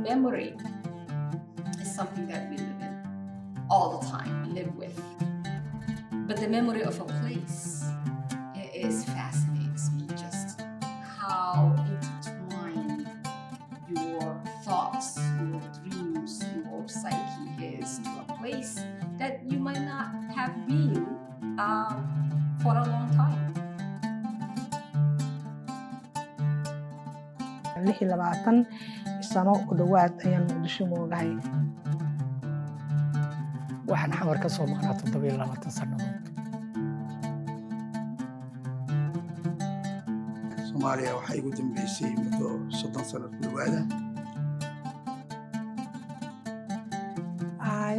memory is something that we live in all the time, live with. But the memory of a place fascinates me, just how intertwined your thoughts, your dreams, your psyche is to a place that you might not have been for a long time. 26 sano ku dhawaad ayaan Muqdisho moogahay. waxaan xamar ka soo maqnaa 27 sannadood. Soomaaliya waxay ugu dambeysay muddo 30 sano ku dhawaada. I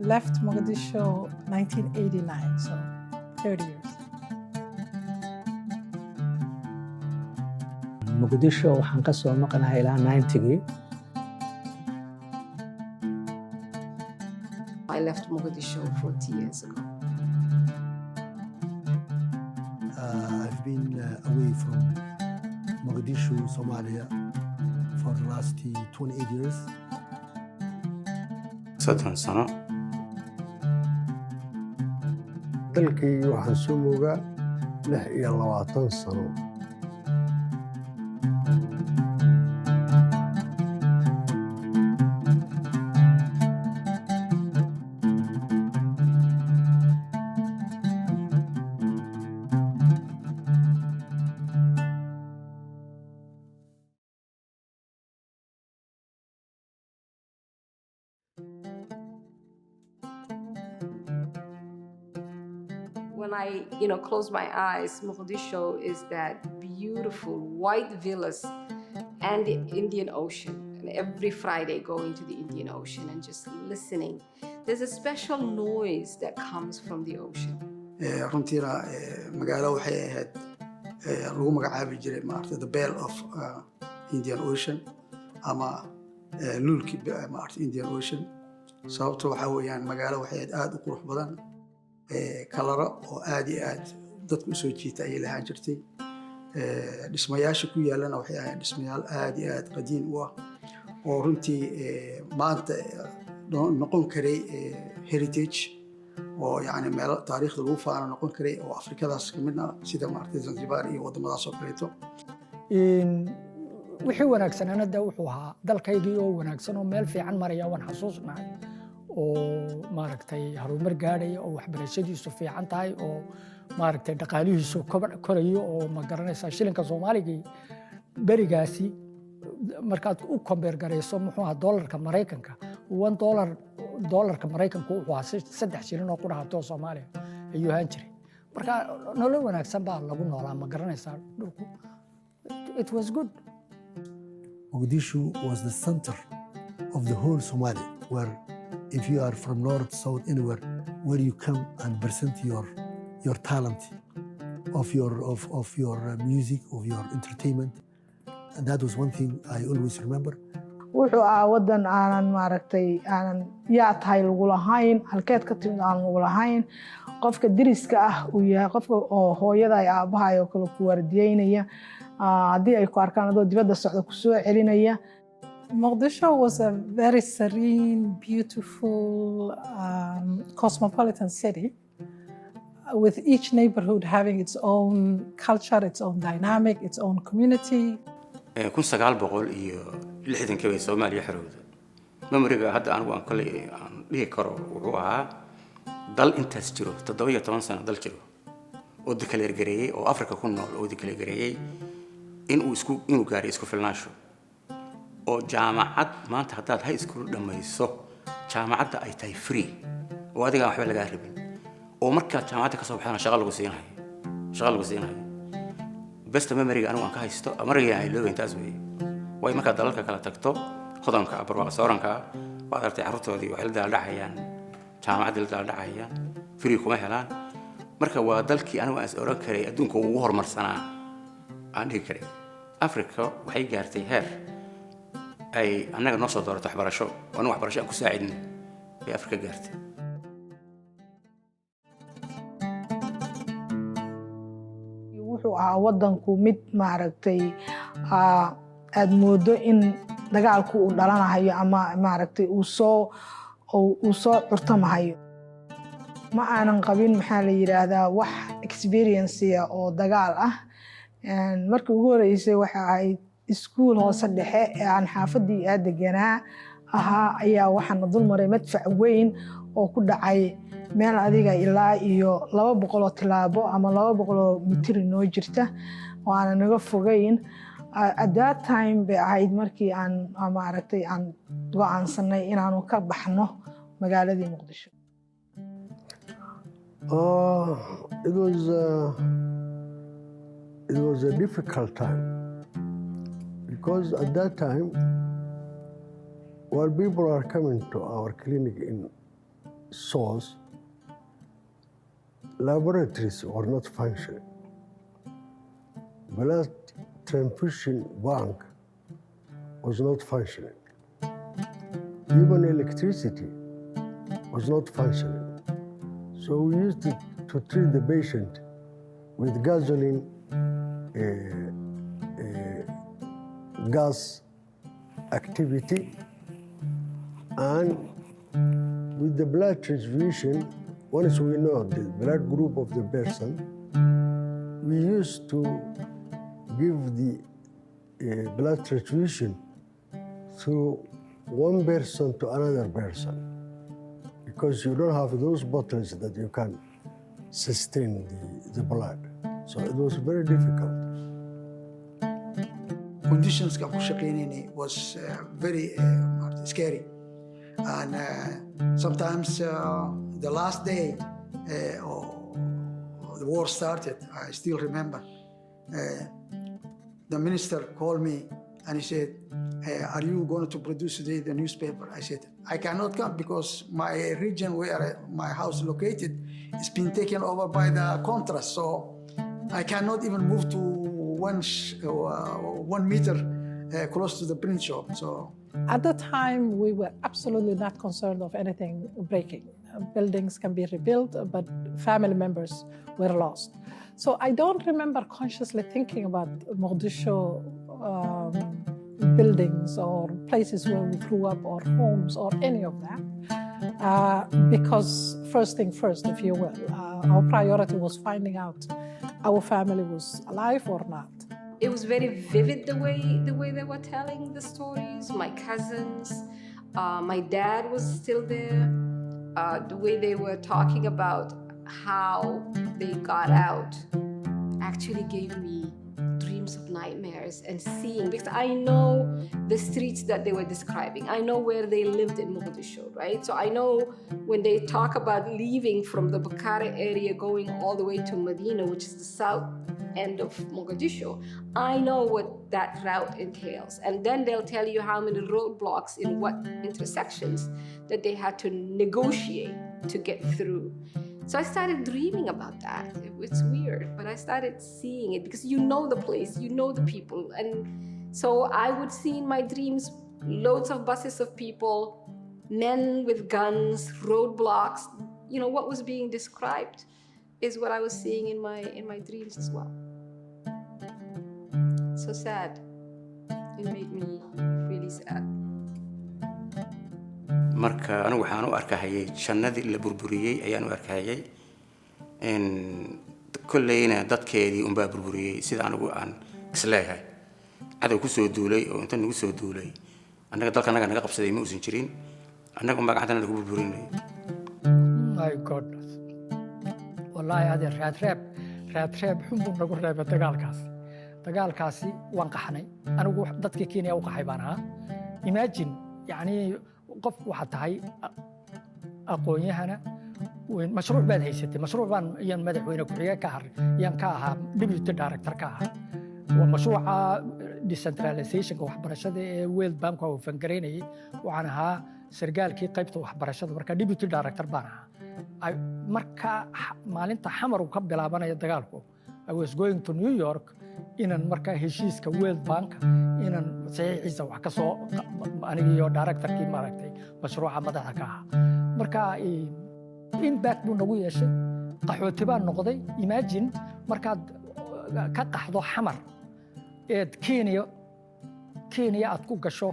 left Mogadishu 1989, so 30 years. Mogadishu waxaan ka soo maqnaa ilaa 90gii. I left Mogadishu 40 years ago. I've been away from Mogadishu, Somalia for the last 28 years. 30 sano. dalkii waxaan soo moogaa 26 sano. When I, close my eyes, Mogadishu is that beautiful white villas and the Indian Ocean. And every Friday going to the Indian Ocean and just listening. There's a special noise that comes from the ocean. runtiina magaalo waxay ahayd lagu magacaabi jiray maartay the Belle of Indian Ocean ama lulki maartay Indian Ocean. sababtoo waxa weeyaan magaalo waxay aad u qurux badan. kalaro oo aad iyo aad dadku soo jiita ay lahaan jirtay. dhismayaasha ku yaalana waxay ahaayeen dhismayaal aad iyo aad qadiim u ah oo runtii maanta noqon karay heritage oo yani meel taariikhda lagu faano noqon karay oo Afrikadaas ka mid ah sida maartay Zanzibar iyo wadamadaas oo kaleeto. wixii wanaagsanana wuxuu ahaa dalkaygii oo wanaagsan oo meel fiican maraya waan xasuusnahay. oo maaragtay horumar gaadhay oo waxbarashadiisu fiican tahay oo maaragtay dhaqaalihiisu korayo oo ma garanaysaa shilinka Soomaaliga barigaasi markaad u compare garayso muxuu ahaa dollarka Mareykanka $1 Mareykanku wuxuu ahaa 3 shilin oo ku dhahato Soomaaliya ayuu ahaan jiray. marka nolol wanaagsan baa lagu noolaa ma garanaysaa dhulku. It was good. Mogadishu was the center of the whole Somalia, where if you are from north, south, anywhere, where you come and present your talent of your music, of your entertainment, and that was one thing I always remember. wuxuu ahaa wadan aanan maaragtay aanan yaa tahay lagu lahayn, halkeed ka timid aan lagu lahayn. qofka diriska ah uu yahay qofka oo hooyada ay aabahay oo kale ku wardiyeynaya, haddii ay ku arkaan adoo dibadda socda ku soo celinaya. Mogadishu was a very serene, beautiful, cosmopolitan city, with each neighborhood having its own culture, its own dynamic, its own community. 1960 way Soomaaliya xorowday. Memoriga hadda anigu aan kale aan dhihi karo wuxuu ahaa dal intaas jiro 17 sano dal jiro oo dekaleer gareeyay oo Afrika ku nool oo dekaleer gareeyay inuu gaaray isku filnaansho. oo jaamacad maanta haddaad high school dhamayso jaamacadda ay tahay free oo adiga waxba laga rabin oo marka jaamacadda ka soo baxana shaqo lagu siinayo best memory anigu aan ka haysto amariga ay loo intaas way marka dalalka kala tagto hodanka barwaaqo sooranka waad artay carruurtoodii waxay la dhacayaan jaamacadda la dhacayaan free kuma helaan. marka waa dalkii anigu aan oran karay adduunka ugu horumarsanaa aan dhihi karay. Afrika waxay gaartay heer ay annaga noo soo doorato waxbarasho oo anigu waxbarasho aan ku saacidnay ay Afrika gaartay. wuxuu ahaa wadanku mid maaragtay aad moodo in dagaalku uu dhalanahayo ama maaragtay uu soo curtamahayo. Ma aanan qabin maxaa la yiraahdaa wax experience oo dagaal ah. Markii ugu horeysay waxa ahayd iskuul hoose dhexe ee aan xaafadii aad deganaa ahaa ayaa waxaan dul maray madfac weyn oo ku dhacay meel adiga ilaa iyo 200 tilaabo ama 200 mitir noo jirta oo aan naga fogeyn. At that time bay ahayd markii aan maaragtay aan go'aansanay inaanu ka baxno magaaladii Muqdisho. It was a difficult time because at that time, while people are coming to our clinic in SOS, laboratories were not functioning. Blood transfusion bank was not functioning. Even electricity was not functioning. So we used to treat the patient with gasoline, gas activity, and with the blood transfusion, once we know the blood group of the person, we used to give the blood transfusion through one person to another person, because you don't have those bottles that you can sustain the blood. So it was very difficult. Conditions ka ku shaqeynayna was very scary, and sometimes the last day the war started, I still remember the minister called me and he said, are you going to produce today the newspaper? I said, I cannot come because my region where my house is located is being taken over by the Contras, so I cannot even move to 1 meter close to the print shop. So at the time, we were absolutely not concerned of anything breaking. Buildings can be rebuilt, but family members were lost. So I don't remember consciously thinking about Mogadishu buildings or places where we grew up or homes or any of that. Because first thing first, if you will, our priority was finding out our family was alive or not. It was very vivid the way they were telling the stories. My cousins, my dad was still there. The way they were talking about how they got out actually gave me dreams of nightmares and seeing, because I know the streets that they were describing. I know where they lived in Mogadishu, right? So I know when they talk about leaving from the Bakara area going all the way to Medina, which is the south end of Mogadishu, I know what that route entails. And then they'll tell you how many roadblocks in what intersections that they had to negotiate to get through. So I started dreaming about that. It's weird, but I started seeing it because you know the place, you know the people. And so I would see in my dreams loads of buses of people, men with guns, roadblocks. You know, what was being described is what I was seeing in my dreams as well. So sad. It made me really sad. marka anigu waxaan u arkahayay jannadii la burburiyay ayaan u arkahayay kollayna dadkeedii unbaa burburiyay sida anigu aan isleeyahay cadow ku soo duulay oo inta nagu soo duulay annaga dalkanaga naga qabsaday ma uusan jirin annagu magacadana lagu burburinay. My goodness, wallahi adeer raadreeb xun buu nagu reebay dagaalkaasi waan qaxnay anigu dadkii Kenya u qaxay baan ahaa. Imagine yani qofku waxa tahay aqoonyahana mashruuc baad haysatay mashruuc baan iyaan madaxweyne ku-xigeen ka ahaa deputy director ka ahaa waa mashruuca decentralization-ka waxbarashada ee World Bank oo fangareynayay waxaan ahaa sargaalkii qaybta waxbarashada marka deputy director baan ahaa. Marka maalinta xamar uu ka bilaabanaya dagaalku I was going to New York inaan marka heshiiska World Bank inaan saxiixiisa wax ka soo anigiyo directorkii maaragtay mashruuca madaxa ka ahaa. Marka impact buu nagu yeeshay qaxooti baan noqday. Imagine markaad ka qaxdo xamar eed Kenya aad ku gasho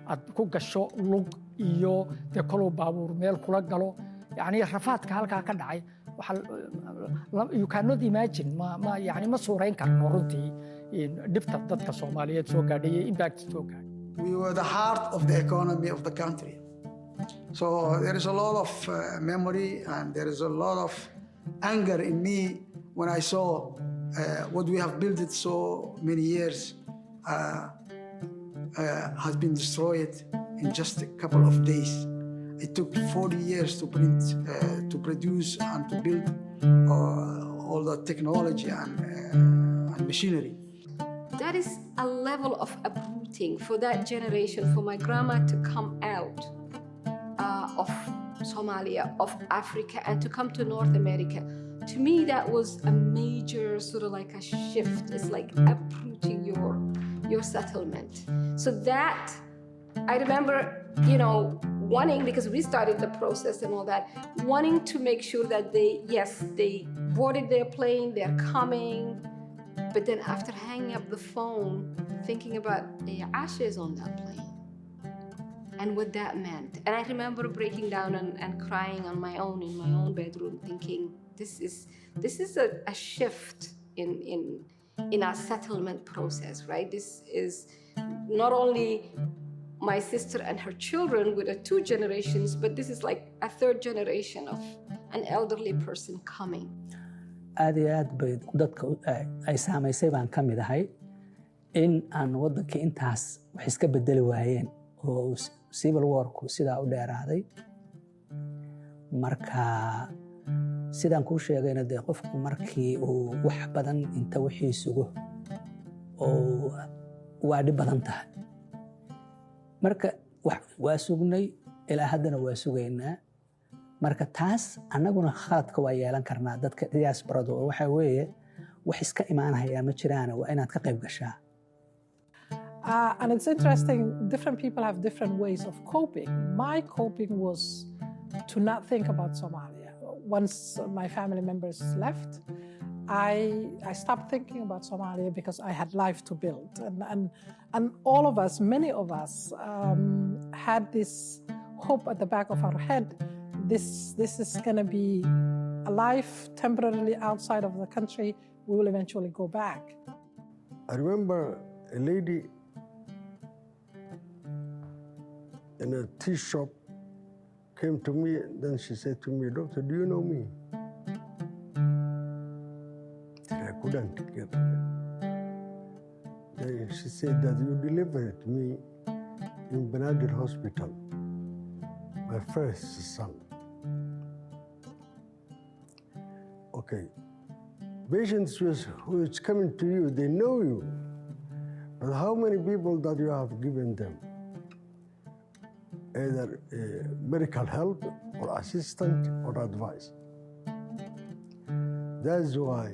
aad ku gasho lug iyo dee koluu baabuur meel kula galo yani rafaadka halkaa ka dhacay you cannot imagine yani ma suurayn karno runtii dhibta dadka Soomaaliyeed soo gaadhay iyo impact soo gaadhay. We were the heart of the economy of the country. So there is a lot of memory and there is a lot of anger in me when I saw what we have built it so many years has been destroyed in just a couple of days. It took 40 years to print, to produce and to build all the technology and machinery. That is a level of uprooting for that generation, for my grandma to come out of Somalia, of Africa, and to come to North America. To me, that was a major sort of like a shift. It's like uprooting your settlement. So that, I remember, you know, wanting, because we started the process and all that, wanting to make sure that they boarded their plane, they're coming, but then after hanging up the phone, thinking about the ashes on that plane and what that meant. And I remember breaking down and crying on my own in my own bedroom, thinking this is a shift in our settlement process, right? This is not only my sister and her children with the 2 generations, but this is like a 3rd generation of an elderly person coming. aad iyo aad bay dadka ay saamaysay baan ka mid ahay in aan waddankii intaas wax iska bedeli waayeen oo civil warku sidaa u dheeraaday. Marka sidaan kuu sheegayna dee qofku markii uu wax badan inta wixii sugo oo waa dhib badan tahay. Marka waa sugnay ilaa haddana waa sugaynaa. Marka taas annaguna khaladka waa yeelan karnaa dadka diasporada oo waxa weeye wax iska imaanaya ma jiraan waa inaad ka qayb gashaa. And it's interesting, different people have different ways of coping. My coping was to not think about Somalia. Once my family members left, I stopped thinking about Somalia because I had life to build. And all of us, many of us, had this hope at the back of our head. This is going to be a life temporarily outside of the country. We will eventually go back. I remember a lady in a tea shop came to me, and then she said to me, "Doctor, do you know me?" I couldn't get it. Then she said that you delivered me in Benadir Hospital, my first son. Okay, patients who is coming to you, they know you, but how many people that you have given them? Either medical help or assistance or advice. That's why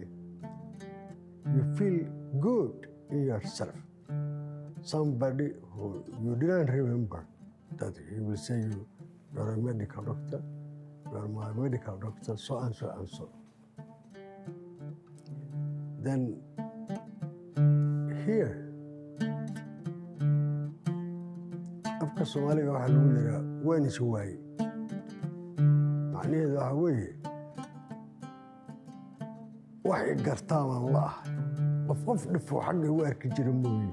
you feel good in yourself. Somebody who you didn't remember that he will say you're a medical doctor, you're my medical doctor, so and so and so. Then here, afka Soomaaliga waxaa lagu yiraa waan is waayey. Macnaheedu waxa weeye wax i gartaa baan la ahay. qof dhifo xagga u arki jira mooye.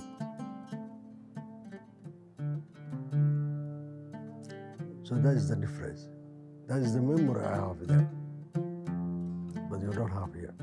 So that is the difference. That is the memory I have there, but you don't have here.